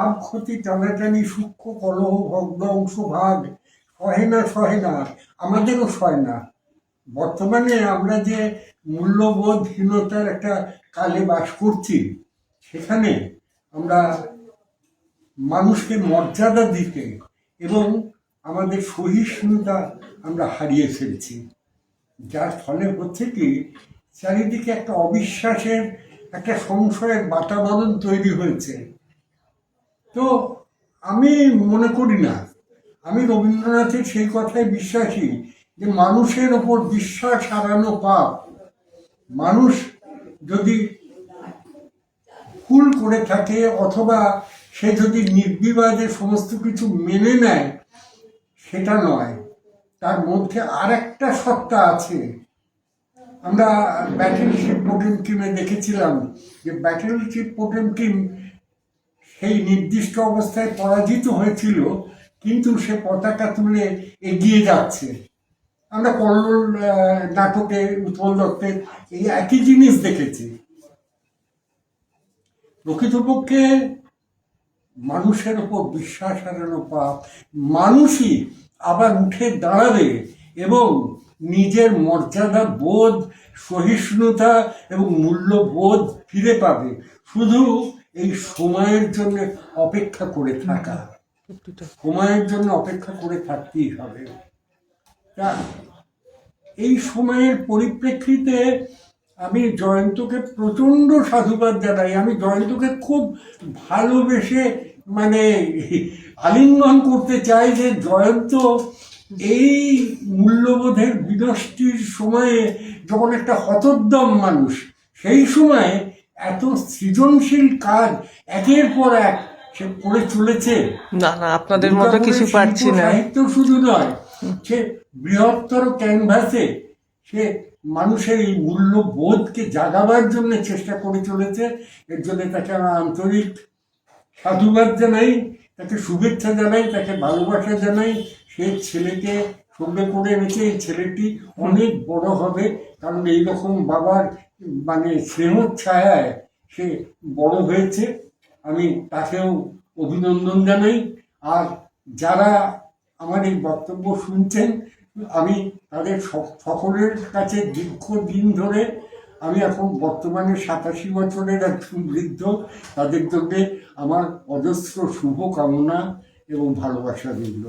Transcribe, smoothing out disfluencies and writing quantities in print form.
ভাব ক্ষতি টানাটানি সূক্ষ্ম কলহ ভগ্ন অংশ ভাগ সহে না সহে না, আমাদেরও সয় না। বর্তমানে আমরা যে মূল্যবোধহীনতার একটা কালে বাস করছি, সেখানে আমরা মানুষকে মর্যাদা দিতে এবং আমাদের সহিষ্ণুতা আমরা হারিয়ে ফেলছি, যার ফলে হচ্ছে কি চারিদিকে একটা অবিশ্বাসের একটা সংশয়ের বাতাবরণ তৈরি হয়েছে। তো আমি মনে করি না, আমি রবীন্দ্রনাথের সেই কথায় বিশ্বাসী যে মানুষের ওপর বিশ্বাস হারানো পাপ। মানুষ যদি ভুল করে থাকে অথবা সে যদি নির্বিবাদে সমস্ত কিছু মেনে নেয়, সেটা নয়, তার মধ্যে আর একটা সত্তা আছে। আমরা ব্যাটেলশিপ পোটেমকিমে দেখেছিলাম যে ব্যাটেলশিপ পোটেমকিম সেই নির্দিষ্ট অবস্থায় পরাজিত হয়েছিল, কিন্তু সে পতাকা তুলে এগিয়ে যাচ্ছে। আমরা কল্লোল নাটকে উৎপল দত্তের এই একই জিনিস দেখেছি। প্রকৃতপক্ষে মানুষের ওপর বিশ্বাস হারানো পাপ। মানুষই আবার উঠে দাঁড়াবে এবং নিজের মর্যাদা বোধ, সহিষ্ণুতা এবং মূল্যবোধ ফিরে পাবে, শুধু এই সময়ের জন্য অপেক্ষা করে থাকা। সময়ের জন্য অপেক্ষা করে থাকতেই হবে। তা এই সময়ের পরিপ্রেক্ষিতে আমি জয়ন্তকে প্রচণ্ড সাধুবাদ জানাই। আমি জয়ন্তকে খুব ভালোবেসে আলিঙ্গন করতে চাই যে জয়ন্ত এই মূল্যবোধের বিনষ্টির সময়ে যখন একটা হতোদ্যম মানুষ, সেই সময়ে এত সৃজনশীল কাজ একের পর এক সে করে চলেছে। না না, আপনাদের মতো কিছু পারছি না। সাহিত্য শুধু নয়, সে বৃহত্তর ক্যানভাসে সে মানুষের এই মূল্যবোধকে জাগাবার জন্য চেষ্টা করে চলেছে। এর জন্য তাকে আমার আন্তরিক সাধুবাদ জানাই, তাকে শুভেচ্ছা জানাই, তাকে ভালোবাসা জানাই। সে ছেলেকে সঙ্গে করে রেখে এই ছেলেটি অনেক বড় হবে, কারণ এইরকম বাবার স্নেহ ছায়ায় সে বড় হয়েছে। আমি তাকেও অভিনন্দন জানাই। আর যারা আমার এই বক্তব্য শুনছেন, আমি তাদের সকলের কাছে দীর্ঘদিন ধরে, আমি এখন বর্তমানে 87 বছরের একজন বৃদ্ধ, তাদের জন্যে আমার অজস্র শুভকামনা এবং ভালোবাসা রইল।